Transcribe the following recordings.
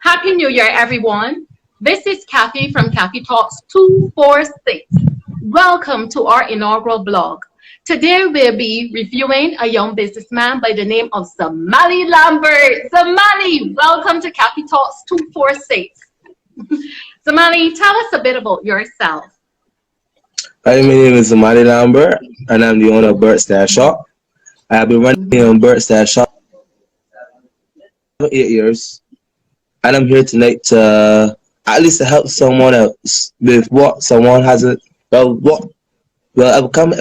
Happy New Year, everyone. This is Kathy from Kathy Talks 246. Welcome to our inaugural blog. Today we'll be reviewing a young businessman by the name of Zamali Lambert. Zamali, welcome to Kathy Talks 246. Zamali, tell us a bit about yourself. Hi, my name is Zamali Lambert, and I'm the owner of Bert's Shop. I have been running Bert's Shop for 8 years, and I'm here tonight to at least to help someone else with what someone hasn't. I have come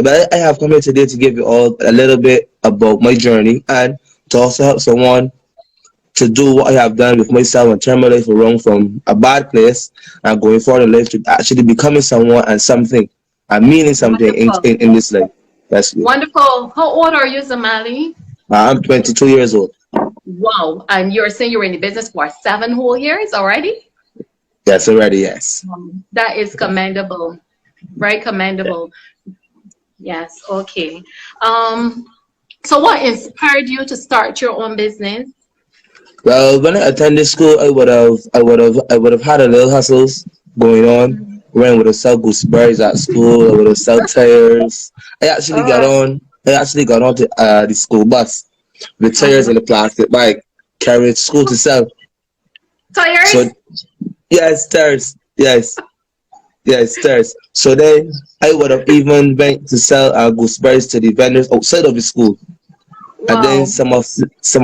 here today to give you all a little bit about my journey and to also help someone to do what I have done with myself and turn my life around from a bad place and going forward in life to actually becoming someone and something and meaning something Wonderful. in this life. That's it. Wonderful. How old are you, Zamali? I'm 22 years old. Wow. And you're saying you're in the business for 7 whole years already? Yes, already, yes. That is commendable. Very commendable. Yes, okay. So what inspired you to start your own business? Well, when I attended school, I would have had a little hustles going on. When I would have sell gooseberries at school, I would have sell tires. I actually got on to the school bus with tires in the plastic bag, carrying to school to sell. Tires? So yes, tires. Yes, tires. So then I would have even went to sell gooseberries to the vendors outside of the school. And then Wow. some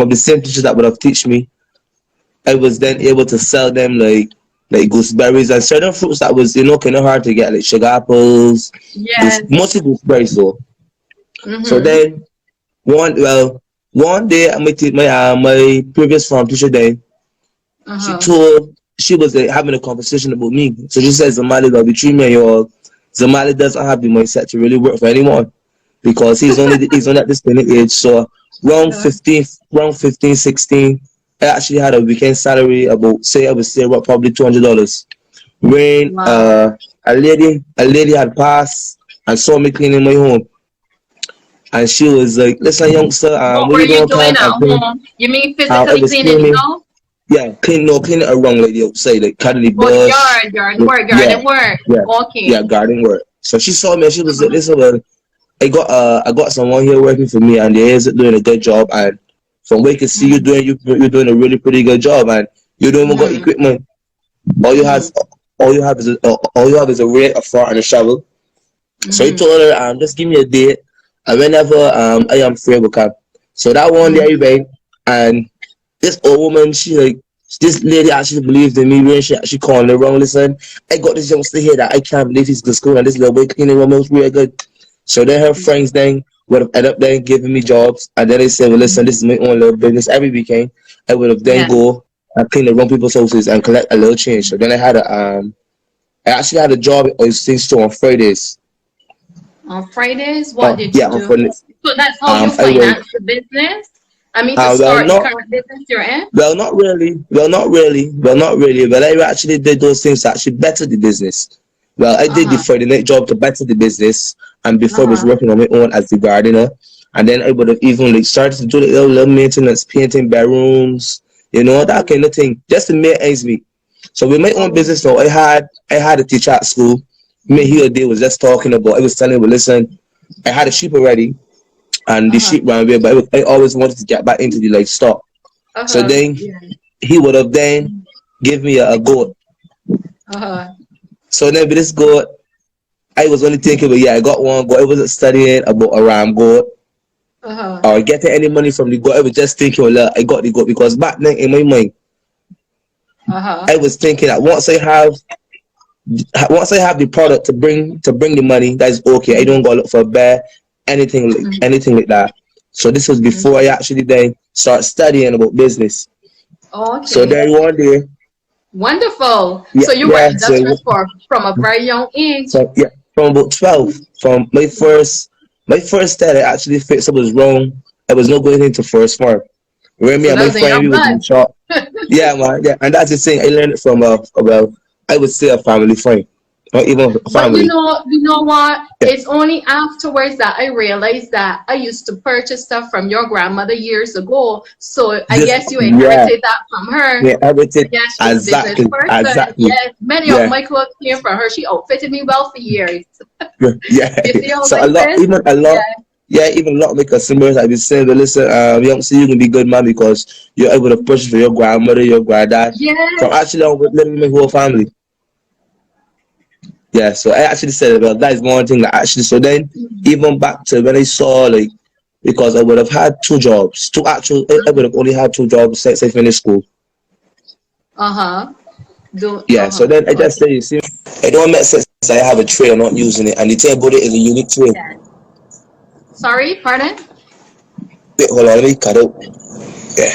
of the same teachers that would have teach me, I was then able to sell them like gooseberries and certain fruits that was kind of hard to get, like sugar apples, Yes. mostly gooseberries though. So Mm-hmm. then one day my previous farm teacher then Uh-huh. she was having a conversation about me. So she says Zamali, that between me and you all, Zamali doesn't have the mindset to really work for anyone because he's only at this minute age. So around 15, 16, I actually had a weekend salary about I would say about probably $200. When Wow. a lady had passed and saw me cleaning my home, and she was like, "Listen, youngster, What what were you you gonna doing come at and clean?" home? You mean I physically was cleaning the cleaning, house? yeah, clean it around like the outside, like cutting the Oh, the bush, yard work, yeah, garden work. yeah, yeah, Okay. garden work. So she saw me and she was like, Uh-huh. "Listen, well, I got someone here working for me, and they is doing a good job. And from what you can see, Mm-hmm. you're doing a really pretty good job, and you don't even got Mm-hmm. equipment. All you have, all you have is a rake, a fork, and a shovel." So he Mm-hmm. told her, just give me a date, and whenever I am free, will come. So that one day I Mm-hmm. went, and this old woman, this lady actually believed in me when she called her wrong. Listen, I got this youngster here that I can't believe he's good school, and this little boy cleaning woman was really good. So then her friends then would have ended up then giving me jobs, and then they said, well, listen, this is my own little business. Every weekend, I would have then Yeah. go and clean the wrong people's houses and collect a little change. So then I actually had a job at Oyster Store on Fridays. On Fridays, what did you Yeah, on do? Fridays. So that's how you I was finance the business? I mean, to well, start the not current business you're in? Well, not really. Not really. But I actually did those things to actually better the business. Well, I did the Uh-huh. Friday night job to better the business, and before I was Uh-huh. working on my own as the gardener, and then I would have even like started to do the little maintenance, painting bedrooms, that kind of thing, just to make ends meet. So with my own Oh. business, though, I had a teacher at school. Me here, they was just talking about. I was telling him, listen, I had a sheep already, and the Uh-huh. sheep ran away, but I always wanted to get back into the livestock. So Uh-huh. then Yeah. he would have then give me a goat. Uh-huh. So then with this goat, I was only thinking, but yeah, I got one goat. I wasn't studying about a ram goat Uh-huh. or getting any money from the goat. I was just thinking, well, I got the goat because back then in my mind, Uh-huh. I was thinking that once I have the product to bring the money, that's okay. I don't go look for a bear, anything like that. So this was before I actually then start studying about business. So Okay. then one day, Wonderful. yeah, So you were yeah. industrious for from a very young age. Yeah, from about 12, from my first step, I actually fixed. I was wrong. I was not going into first farm. Where me So and my that's in friend, your we was in blood. the shop. Yeah, man. Yeah, and that's the thing. I learned it from well, I would say a family friend. or even But family. you know what? Yeah. It's only afterwards that I realized that I used to purchase stuff from your grandmother years ago. So I This, guess you yeah, inherited that from her. yeah, everything. I guess she's a business Exactly, person. exactly. Yes, many of Yeah, my clothes came from her. She outfitted me well for years. yeah, yeah. You see how So life is? a Yeah. lot, yeah, even a lot of my customers, I be saying, but listen, young, see, you can be good man because you're able to push for your grandmother, your granddad. So Yes. actually, I'm living with my whole family. Yeah, so I actually said it, but that is one thing that actually. So then, even back to when I saw like, because I would have had two jobs, two actual. I would have only had two jobs since I finished school. Uh-huh. Do Yeah, so uh-huh. then I just Okay. say, you see, it don't make sense. I have a tray, I'm not using it, and the tray about it is a unique tray. Yeah. Sorry, pardon? Wait, hold on, let me cut out. Yeah,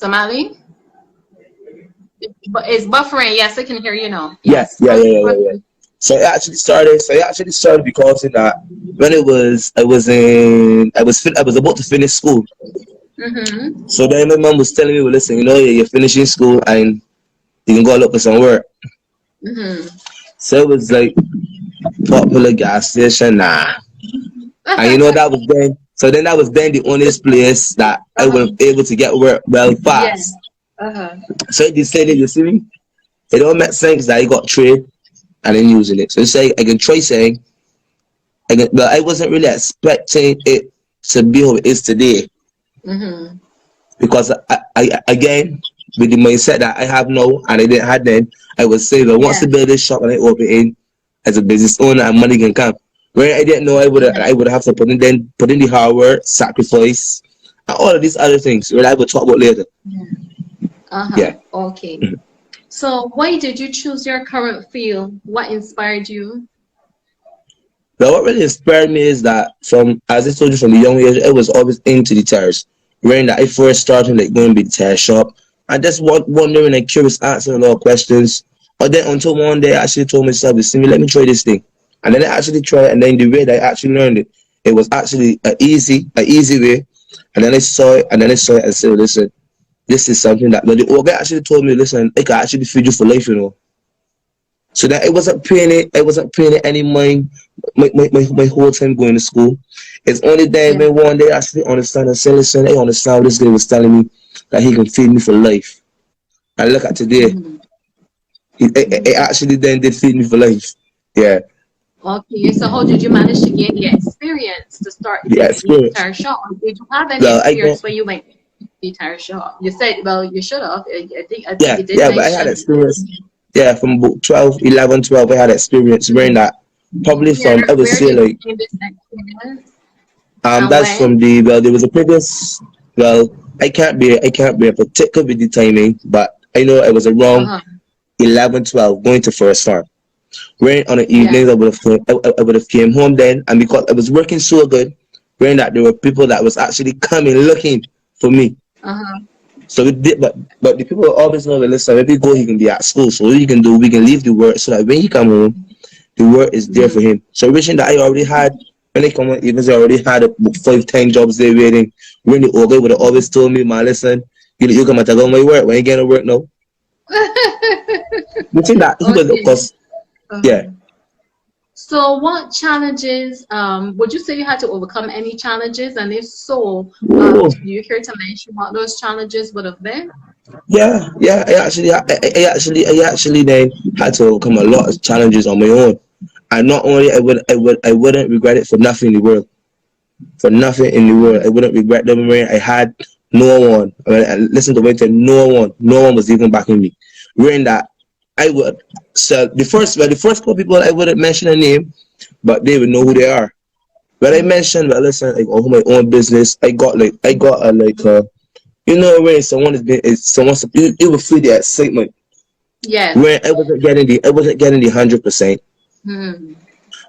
Zamali? But it's buffering. Yes, I can hear you now. yeah, Yes. yeah, yeah, yeah, yeah. Yeah. Proceed. So I actually started. So I actually started because in that when it was, I was about to finish school. Mm-hmm. So then my mom was telling me, well, listen, you know, you're finishing school and you can go look for some work. Mm-hmm. So it was like popular gas station, nah. And you know that was then. So then that was then the only place that I was Uh-huh. able to get work well Yeah. fast. Uh-huh. So they said, you see me, it all make sense that I got trade and then using it. So say I can try saying, but I wasn't really expecting it to be how it is today Mm-hmm. because I again with the mindset that I have now and I didn't have then, I was saying that once Yeah. the build this shop and I open in as a business owner and money can come. Where I didn't know Yeah. I would have to put in the hard work, sacrifice, and all of these other things. Where I will talk about later. Yeah. Uh-huh. Yeah. Okay. So why did you choose your current field? What inspired you? But what really inspired me is that from as I told you from a young age, I was always into the tires. When I first started like going to the tire shop, I just wondering and curious, answering a lot of questions. But then until one day I actually told myself, "See me, let me try this thing." And then I actually tried it, and then the way that I actually learned it, it was actually a easy way. And then I saw it, and then I saw it and said, listen, this is something that but the old guy actually told me, listen, it can actually feed you for life, you know. So that I wasn't paying it any mind my whole time going to school. It's only then Yeah. when one day I actually understand and say, listen, I understand what this guy was telling me that he can feed me for life. And look at today, Mm-hmm. it actually then did feed me for life. Yeah, Okay. So how did you manage to gain the experience to start the the experience. tire shop? Did you have any Well, I don't. experience when you went to the tire shop? You said, well, you should have. I think Yeah, you did yeah, but I had mention. experience. Yeah, from about 12, 11, 12, I had experience wearing that. Probably from, I would Where say did you like, gain this experience and that's from when? the, well, there was a previous, well, I can't be a particular with the timing, but I know it was around Uh-huh. 11, 12, going to first farm. Where on the Yeah. evenings I would have came home then, and because I was working so good, wherein that there were people that was actually coming looking for me. Uh-huh. So we did, but the people always know that listen, if he go, he can be at school. So what you can do, we can leave the work so that when he come home, the work is there for Mm-hmm. him. So wishing that I already had when they come home, even though I already had about 5, 10 jobs there waiting. When the old guy would have always told me, man, listen, you come and take out my work when you get to work now. You think that he was of Okay. course, yeah. So what challenges would you say you had to overcome any challenges? And if so, Ooh. do you care to mention what those challenges would have been? Yeah, yeah. I actually then had to overcome a lot of challenges on my own. And not only I wouldn't regret it for nothing in the world. For nothing in the world, I wouldn't regret them. When I had no one. I mean, I listened to winter, no one was even backing me. Wearing that, I would. So the first couple people I wouldn't mention a name, but they would know who they are. When I mentioned, well, listen, like on my own business, I got a like you know when someone is someone's it would feel the excitement Yes. when I wasn't getting the 100%, Hmm.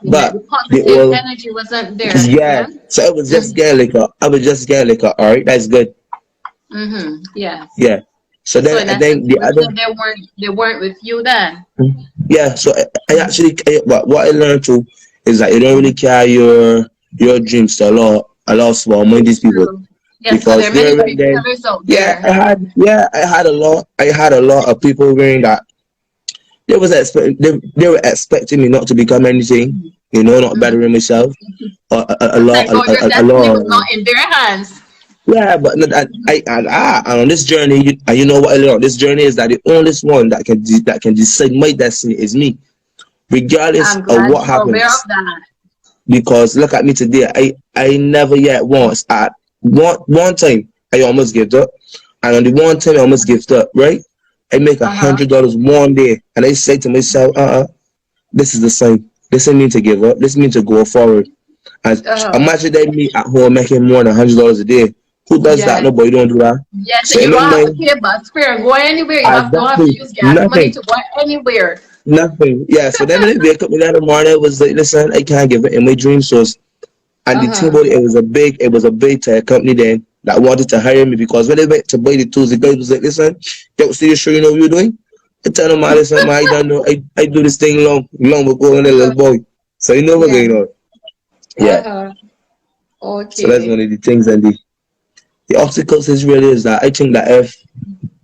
Yeah, but the the positive oil, energy wasn't there. yeah. Yeah. So I was just getting like a all right, that's good, Mm-hmm. Yes. yeah. So So then in and essence, then you the would other, say they weren't with you then. yeah. So I actually what I learned too is that you don't really carry your dreams to a lot small mind these people. True. Yes, so because there are many there and great then, sellers out there. I had a lot of people wearing that. They were expecting me not to become anything, not Mhm. bettering myself. A lot, Like, oh, your a destiny was lot. not in their hands. Yeah, but and on this journey, and you know what I learned? This journey is that the only one that can decide my destiny is me, regardless I'm of glad what you're aware of happens. that. Because look at me today. I never yet once at one time I almost gave up, and on the one time I almost gave up, right? I make Uh-huh. $100 one day, and I say to myself, this is the sign. This ain't mean to give up. This means to go forward. And Uh-huh. imagine that me at home making more than $100 a day. Who does that? Yes. Nobody don't do that. Yes, So and in you my don't have to mind, pay bus fare and go anywhere. You have don't have to exactly use gas money nothing. to go anywhere. Nothing. Yeah. So then when I wake up in the morning, I was like, listen, I can't give it in my dream source. And the thing Uh-huh. about it was a big tech company then that wanted to hire me because when they went to buy the tools, the guy was like, listen, see you sure you know what you're doing? I tell him, listen, man, I don't know. I do this thing long ago when I was a little boy. So you know what's Yeah. going on. Yeah. Uh-huh. So that's one Okay. of the things and the obstacles is really is that I think that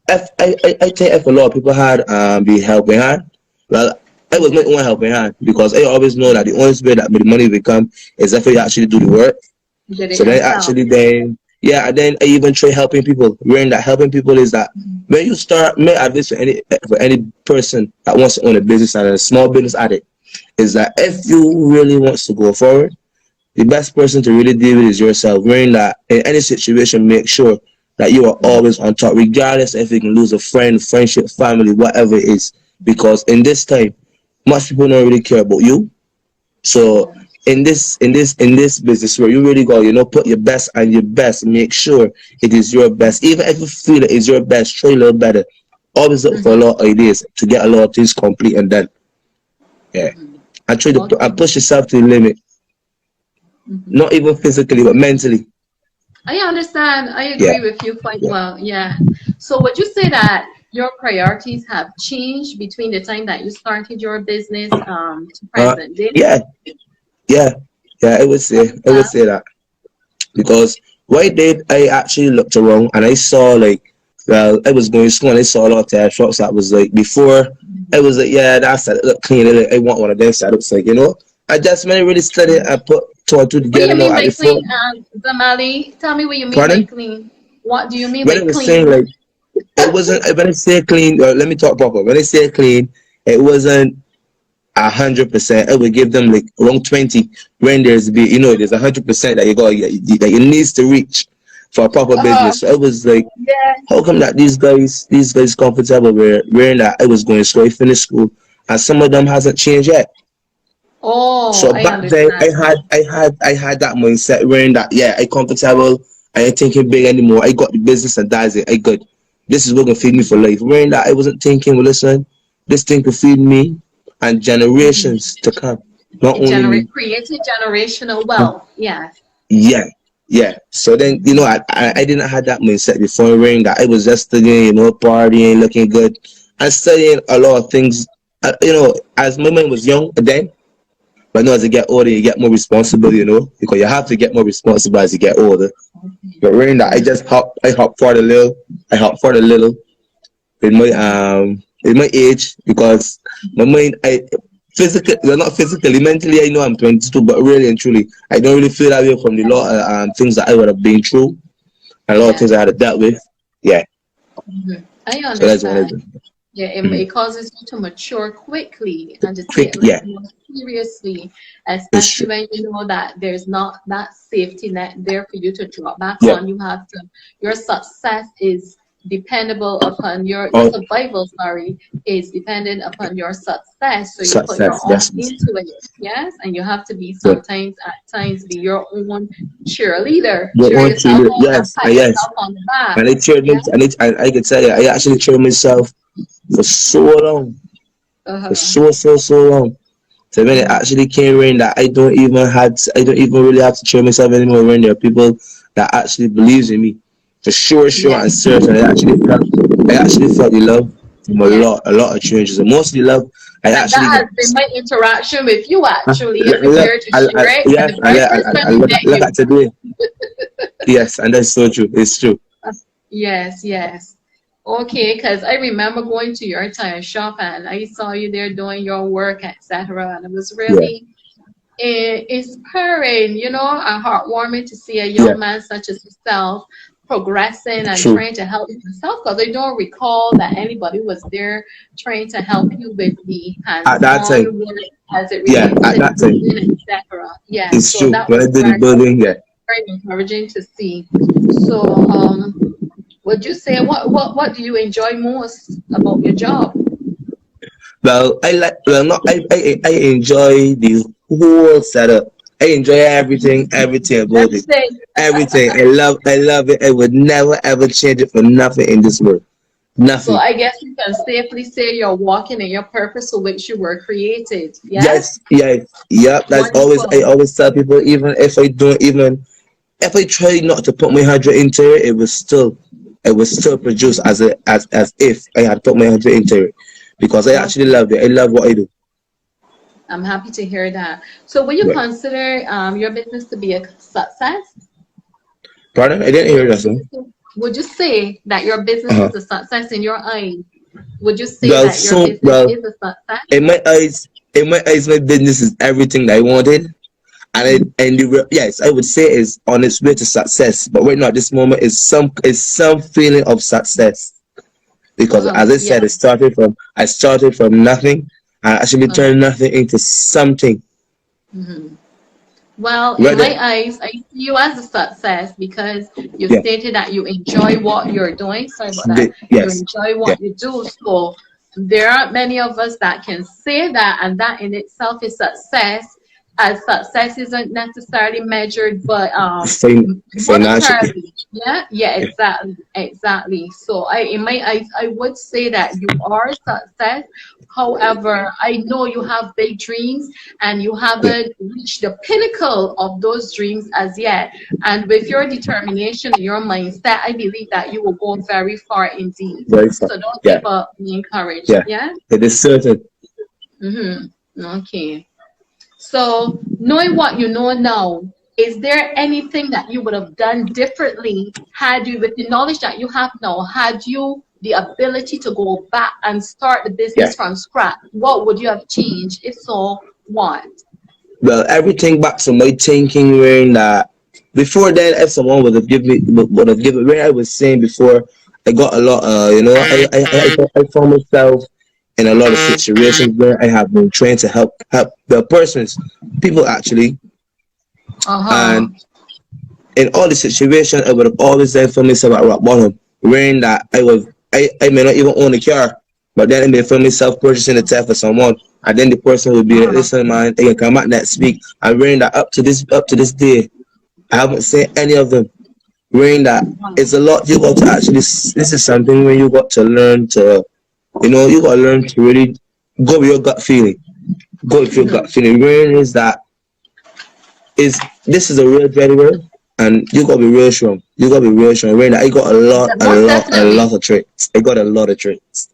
I think if a lot of people had the helping hand, well, I was my own helping hand because I always know that the only way that the money will come is if you actually do the work. You did it So then yourself. actually then yeah, and then I even try helping people. Learn that helping people is that when you start my advice for any person that wants to own a business and a small business at it is that if you really wants to go forward, the best person to really deal with is yourself. Learn that in any situation, make sure that you are always on top, regardless if you can lose a friend, friendship, family, whatever it is. Because in this time, most people don't really care about you. So Mhm. in this business where you really go, put your best and your best, make sure it is your best. Even if you feel it is your best, try a little better. Always look for a Mhm. lot of ideas to get a lot of things complete and done. Yeah. Mhm. And try to Okay. and push yourself to the limit. Mhm. Not even physically, but mentally. I understand. I Yeah. agree with you quite Yeah. well. Yeah. So would you say that your priorities have changed between the time that you started your business to Uh present day? yeah, yeah, yeah, How is I would that? say that. Because what I did, I actually looked around and I saw like, well, I was going to school and I saw a lot of tire shops that was like before. I was like, yeah, that's it. Look clean. I want one of them setups. Like, I just when I really studied and put two and two What do together. you mean At by before, clean, Zamali? Tell me what you mean by pardon. clean. What do you mean When by I was saying clean? like, it wasn't. When I say clean, let me talk proper. When I say clean, it wasn't 100%. I would give them like around 20 when there's 100% that that you needs to reach for a proper Uh, business. So I was like, yeah. how come that these guys comfortable wearing that? I was going to school, I finished school, and some of them hasn't changed yet. Oh, So I back then understand. I had that mindset wearing that, yeah, I comfortable, I ain't thinking big anymore. I got the business and that's it. I good. This is what gonna feed me for life. Wearing that I wasn't thinking, well listen, this thing could feed me and generations to come. Not It only me. created generational wealth. Yes. Yeah. Yeah. So then, I didn't have that mindset before wearing that. I was just studying, partying, looking good, and studying a lot of things. As my mind was young then, but no, as you get older, you get more responsible, because you have to get more responsible as you get older. But wearing that, I hop for the little, I hop for the little with my age because my mind, physically, well, not physically, mentally, I know I'm 22, but really and truly, I don't really feel that way from the lot of things that I would have been through and a lot of things I Yes. had to dealt with. Yeah, I so that's one of understand. them. Yeah, Mhm. it causes you to mature quickly and to take Quick, life yeah, more seriously, it's especially true. when you know that there's not that safety net there for you to drop back Yeah, on. Your success is dependable upon your oh, survival, sorry, is dependent upon your success. So you put your success, all that's it. into it. Yes, and you have to be Yeah. sometimes at times be your own cheerleader. Your Cheer own yourself truly, on and yes, pat yes. yourself on the back. And I cheered me, Yeah. and I can tell you, I actually cheered myself for so long, for Uh-huh. so long. So when it Mhm. actually came rain that I don't even really have to cheer myself anymore when there are people that actually believes in me. For sure Yes. and certain. I actually felt the love from Yes. a lot of changes. And most of the love I And that actually has been my interaction with you actually, if you look, care to share it. yes, And the very first time I met look at you. today. Yes, and that's so true. It's true. Yes, yes. Okay, because I remember going to your tire shop and I saw you there doing your work, etc. And it was Yeah, really inspiring, and heartwarming to see a yeah, young man such as yourself progressing and true. trying to help himself. Because I don't recall that anybody was there trying to help you with the At that time, hands-on work as it yeah, relates at to the that time, building, etc. Yes, it's so true. that When I was did the building, yeah. very encouraging to see. So, would you say what do you enjoy most about your job? Well, I like. Well, not. I enjoy the whole setup. I enjoy everything about it. Everything. Everything. I love it. I would never ever change it for nothing in this world. So Nothing. I guess you can safely say you're walking in your purpose for which you were created. Yes? Yes, yeah, yep. That's always. I Wonderful. always tell people, even if I don't, even if I try not to put my 100 into it, it was still produce as if I had put my 100 into it, because I actually Okay. love it. I love what I do. I'm happy to hear that. So will you Right. consider your business to be a success? Pardon? I didn't Would, hear that, would sir. you say, would you say that your business Uh-huh. is a success in your eyes? Would you say Well, that your so business well, is a success? in my eyes, my business is everything that I wanted, and yes, I would say is on its way to success. But right now, at this moment, is some feeling of success, because, as I Yeah. said, I started from nothing, and actually Uh-huh. turned nothing into something. Mhm. Well, in my Rather, eyes, I see you as a success because you yeah, stated that you enjoy what you're doing. Sorry about that. You yes, enjoy yeah, what you do. So there aren't many of us that can say that, and that in itself is success. As success isn't necessarily measured, but financially, monetarily. Yeah, yeah, yeah, exactly, exactly. So in my eyes, I would say that you are a success. However, I know you have big dreams and you yeah, haven't reached the pinnacle of those dreams as yet. And with your determination and your mindset, I believe that you will go very far indeed. very fun, So don't yeah, give up, be encouraged. yeah. Yeah? It is certain. Mm-hmm. Okay. So, knowing what you know now, is there anything that you would have done differently had you, with the knowledge that you have now, had you the ability to go back and start the Yeah. business from scratch? What would you have changed? If so, what? Well, everything back to my thinking, where that before then, if someone would have given, where I was saying before, I got a lot. I found myself in a lot of situations where I have been trained to help the persons, people actually, Uh-huh. and in all the situations, I would have always then found myself at rock bottom, wherein that I may not even own a car, but then I may find myself purchasing a tire for someone, and then the person would be like, Uh-huh. listen, man, I can come back next week. And wherein that up to this day, I haven't seen any of them. Wherein that it's a lot. You got to actually. This is something where you got to learn to, you got to learn to really go with your gut feeling. Go with your gut Mhm. feeling. Wherein is that is this is a real variable, and you gotta be real strong. You gotta be real strong. Rain, I got Most a definitely. lot of traits. I got a lot of traits.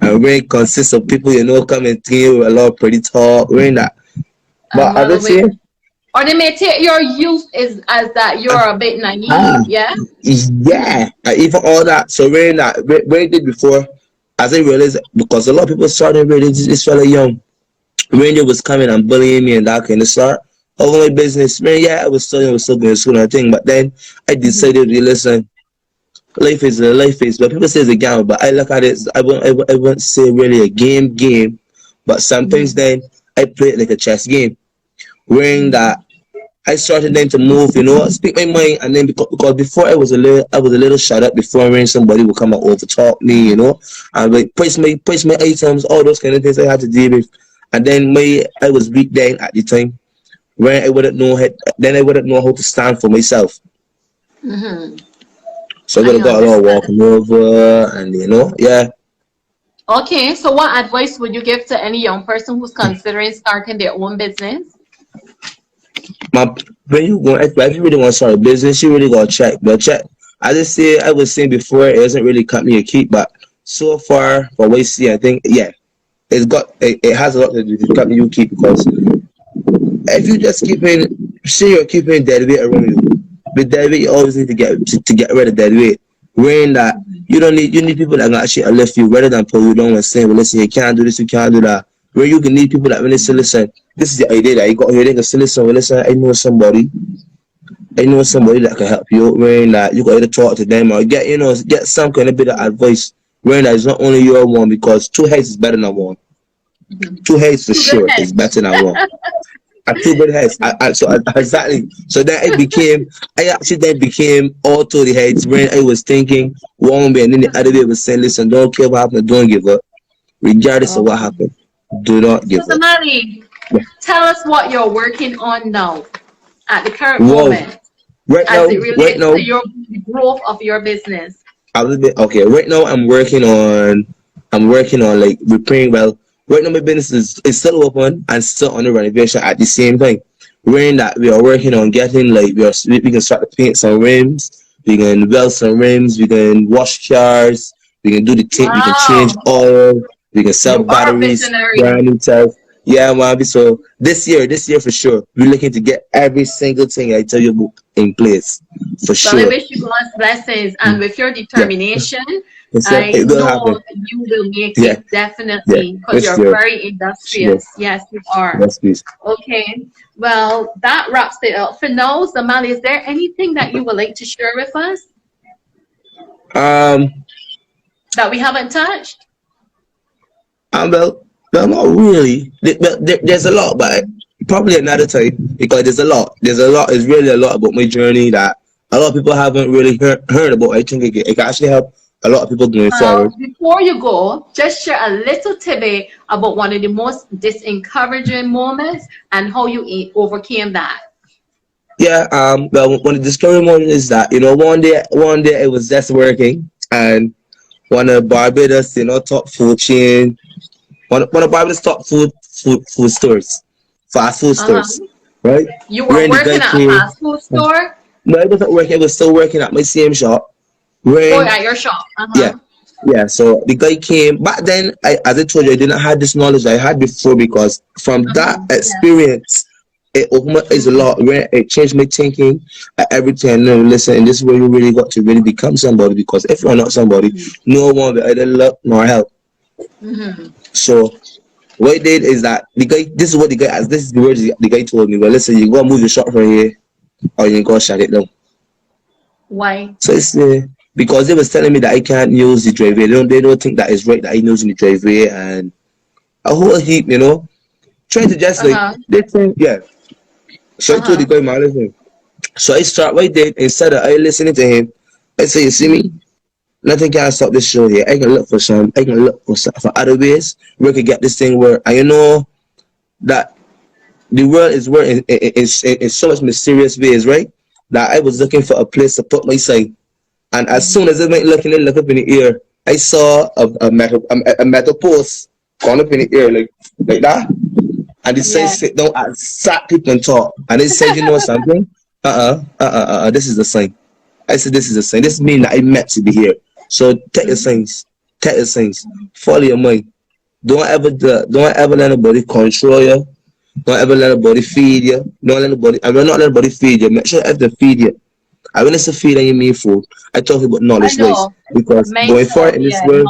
And Rain consists of people coming to you with a lot of pretty talk. Rain that, but as I Well, say, or they may take your youth as that you're a bit naive, ah, yeah? yeah, even all that. So Rain that Rain did before, as I realized, because a lot of people started really this fella young. Ranger was coming and bullying me and that kind of start over my business. Man, yeah, I was still going to school and everything, but then I Mhm. decided to listen. Life is. But people say it's a game, but I look at it. I won't say really a game, but sometimes Mhm. then I play it like a chess game, wherein Mhm. that I started then to move, speak my mind, and then because before I was a little shut up before when somebody would come and over talk me, and like price my items, all those kind of things I had to deal with, and then I was weak then at the time when I wouldn't know how to stand for myself, Mhm. so I would I have got a lot of understand. walking over, and yeah. Okay, so what advice would you give to any young person who's considering starting their own business? My when you go if you really want to start a business, you really gotta check. But check, I was saying before, it doesn't really cut me a keep, but so far for what I see, I think, yeah. it has a lot to do with the company you keep, because if you just say you're keeping dead weight around you, with dead weight you always need to get rid of dead weight. When that you need people that can actually uplift you rather than pull you down and say, well, listen, you can't do this, you can't do that. Where you can need people that when they say, listen, this is the idea that you got here, they can say, listen, well, listen, I know somebody that can help you. When that you got to talk to them or get some kind of bit of advice. When that is not only your one, because two heads is better than one. Two heads for sure is better than one. Two good heads. Exactly. So then I actually then became all two the heads when I was thinking one way and then the other way was saying, listen, don't care what happened, don't give up. Regardless of what happened, do not give up. Zamali, tell us what you're working on now at the current Whoa. moment as it relates to your growth of your business. Okay, right now I'm working on like repairing. Well, right now my business is still open and still under renovation at the same time. We're in that we are working on getting like we can start to paint some rims, we can weld some rims, we can wash cars, we can do the tape, we can change oil, we can sell batteries, brand new stuff. Yeah, man. So this year for sure, we're looking to get every single thing I tell you about in place for sure. I wish you God's blessings, and with your determination, I know you will make it definitely, because you're very industrious. Yes, you are. Yes, please. Okay. Well, that wraps it up for now. Zamali, is there anything that you would like to share with us? That we haven't touched? Well, not really. There's a lot, but probably another time, because there's a lot. It's really a lot about my journey that a lot of people haven't really heard about. I think it can actually help a lot of people going forward. Before you go, just share a little tidbit about one of the most disencouraging moments and how you overcame that. Yeah. Well, one of the discouraging moments is that one day I was just working and one of Barbados, top food chain. One of Barbados top food stores, fast food stores, right? You were working at a fast food store? No, I wasn't working. I was still working at my same shop. At your shop? Yeah. So the guy came back then. As I told you, I didn't have this knowledge that I had before, because from that experience, it opened my eyes a lot. Where it changed my thinking at everything. No, listen, and this is where you really got to really become somebody. Because if you're not somebody, no one will either look nor help. So what I did is that this is the words the guy told me. Well, listen, you gotta move your shop from here, or you gotta shut it down. Why? So it's because they was telling me that I can't use the driveway. They don't think that it's right that I'm using the driveway, and a whole heap, trying to just they think So I told the guy, man, listen. So I start what I did, instead of I listening to him, I say, you see me? Nothing can stop this show here. I can look for other ways where we can get this thing where I know that the world is working in so much mysterious ways, right? That I was looking for a place to put my sign, and as soon as I went look up in the air, I saw a metal post going up in the air like that, and it says sit down and sat people and talk, and it said, you know something? This is the sign. I said, this is the sign. This means that I meant to be here. So take the signs. Follow your mind. Don't ever let anybody control you. Don't ever let anybody feed you. Don't let anybody. I will not let anybody feed you. Make sure I have to feed you. I when it's a feed and you mean food, I talk about knowledge wise, because going forward in this world,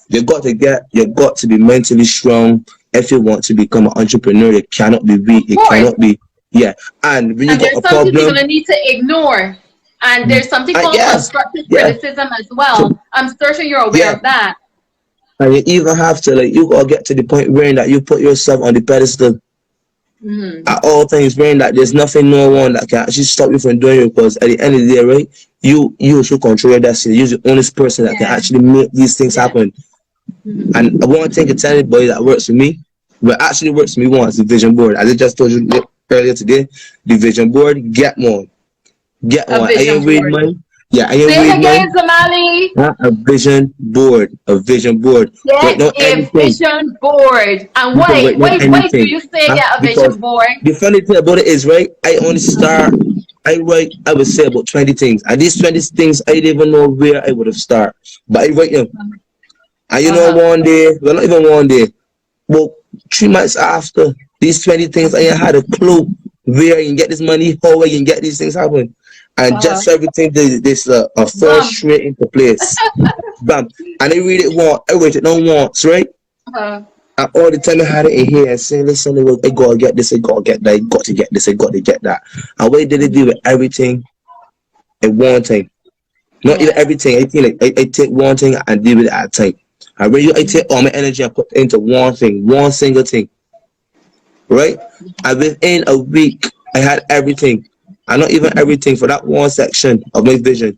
you got to be mentally strong if you want to become an entrepreneur. You cannot be weak. You cannot be And when you got a problem, you're gonna need to ignore. And there's something called constructive criticism as well. I'm certain you're aware of that. And you even have to you gotta get to the point where that you put yourself on the pedestal at all things, where that there's no one that can actually stop you from doing it. Because at the end of the day, right, you should control your destiny. You're the only person that can actually make these things happen. And I want to take a tell anybody that works for me. What actually works for me once the vision board. As I just told you earlier today, the vision board, get one. I ain't read mine. Yeah, I ain't read mine. Zamali. A vision board. A vision board. Get a vision board. And wait, do you say get a vision board? The funny thing about it is, right, I only I would say about 20 things. And these 20 things, I didn't even know where I would have started. But I write them. And one day, well, not even one day, Well, 3 months after these 20 things, I ain't had a clue where you can get this money, how I can get these things happen. And Uh-huh. just everything this fall Bum. straight into place. Bam. And I really want everything, no wants, right? Uh, And all the time I had it in here and saying, listen, I gotta get this, I gotta get that, I got to get this, I got to get that. And what did I do with everything at one time? Not even yeah. everything. I think like I take one thing and deal with it at a time. I really I take all my energy and put it into one thing, one single thing, right? And within a week, I had everything, and not even everything for that one section of my vision.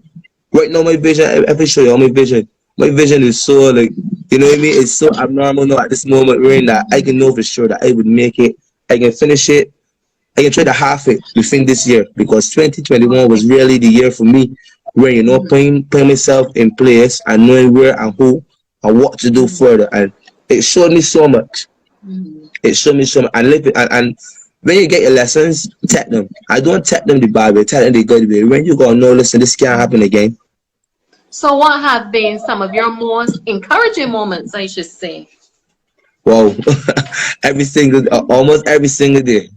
Right now, my vision, I can show you all my vision. My vision is so like, you know what I mean? It's so abnormal now at this moment, right? That I can know for sure that I would make it. I can finish it. I can try to half it within this year because 2021 Okay. was really the year for me where putting myself in place and knowing where and who and what to do further, and it showed me so much. Mhm. It showed me so much, and live it, and when you get your lessons, tell them. I don't tell them the bad way, tell them the good way. When you go, no, listen, this can't happen again. So, what have been some of your most encouraging moments, I should say? Wow, almost every single day,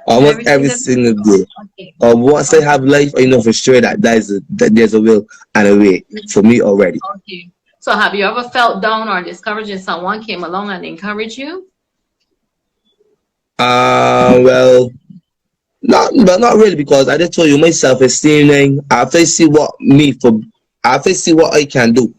almost Every every single single day. okay. Once I Okay. have life, I know for sure that there's a will and a way for me already. Okay. So, have you ever felt down or discouraged and someone came along and encouraged you? Well, not really because I just told you my self-esteem thing. After I see what I can do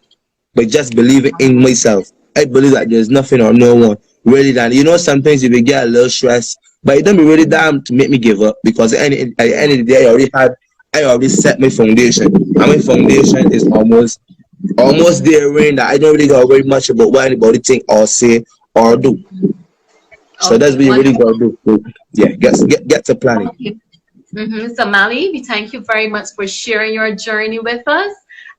by just believing in myself. I believe that there's nothing or no one really that sometimes you will get a little stressed, but it don't be really damn to make me give up because at the end of the day I already set my foundation. And my foundation is almost there in that I don't really gotta worry much about what anybody think or say or do. So that's Okay, what you really wonderful. gotta do. Yeah, get to planning. Okay. Zamali, we thank you very much for sharing your journey with us,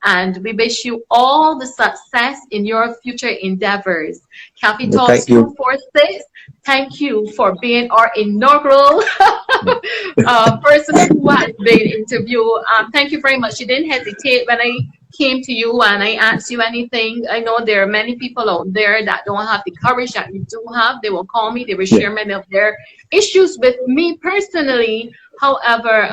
and we wish you all the success in your future endeavors. Cafe Well, Talks thank you. 246, thank you for being our inaugural person who has been interviewed. Thank you very much. You didn't hesitate when I came to you and I asked you anything. I know there are many people out there that don't have the courage that you do have. They will call me, they will Yeah, share many of their issues with me personally. However,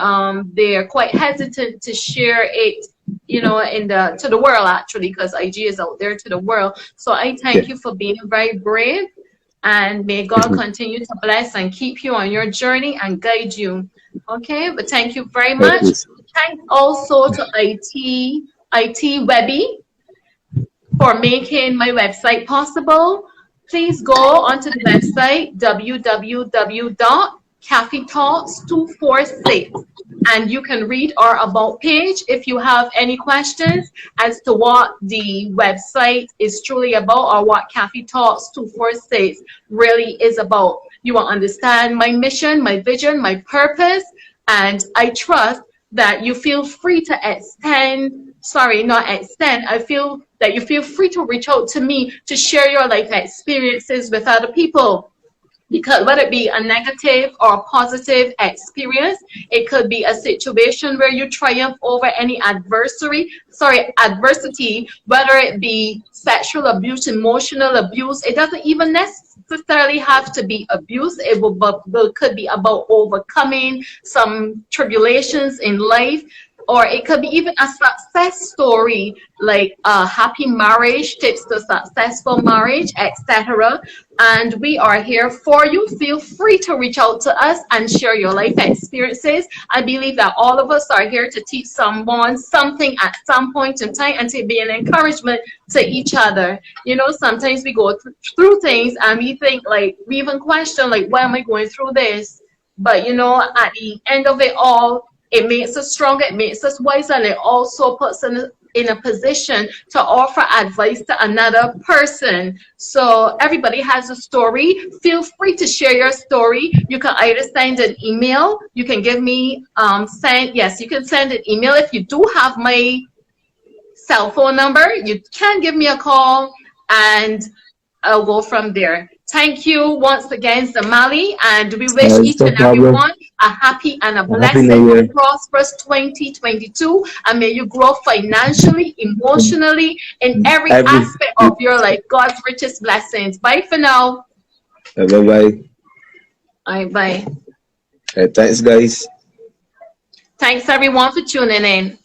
they are quite hesitant to share it, in the to the world actually, because IG is out there to the world. So I yeah. thank you for being very brave, and may God continue to bless and keep you on your journey and guide you. Okay, but thank you very Thank much. you. Thanks also to IT Webby for making my website possible. Please go onto the website www.cafetalks246 and you can read our about page if you have any questions as to what the website is truly about or what Cafe Talks 246 really is about. You will understand my mission, my vision, my purpose, and I trust that you feel free to not extend. I feel that you feel free to reach out to me to share your life experiences with other people, because whether it be a negative or a positive experience, it could be a situation where you triumph over any adversity, whether it be sexual abuse, emotional abuse. It doesn't even necessarily have to be abuse. Could be about overcoming some tribulations in life, or it could be even a success story like a happy marriage, tips to successful marriage, etc. And we are here for you. Feel free to reach out to us and share your life experiences. I believe that all of us are here to teach someone something at some point in time and to be an encouragement to each other. Sometimes we go through things and we think, like, we even question, like, why am I going through this? But at the end of it all, it makes us stronger, it makes us wiser, and it also puts us in a position to offer advice to another person. So everybody has a story. Feel free to share your story. You can either send an email. You can give me you can send an email. If you do have my cell phone number, you can give me a call and I'll go from there. Thank you once again, Zamali, and we wish It's each no and every problem. one a happy and a Happy blessed New Year. and prosperous 2022. And may you grow financially, emotionally, in every Every aspect of your life. God's richest blessings. Bye for now. bye bye. Bye bye. Thanks, guys. Thanks everyone for tuning in.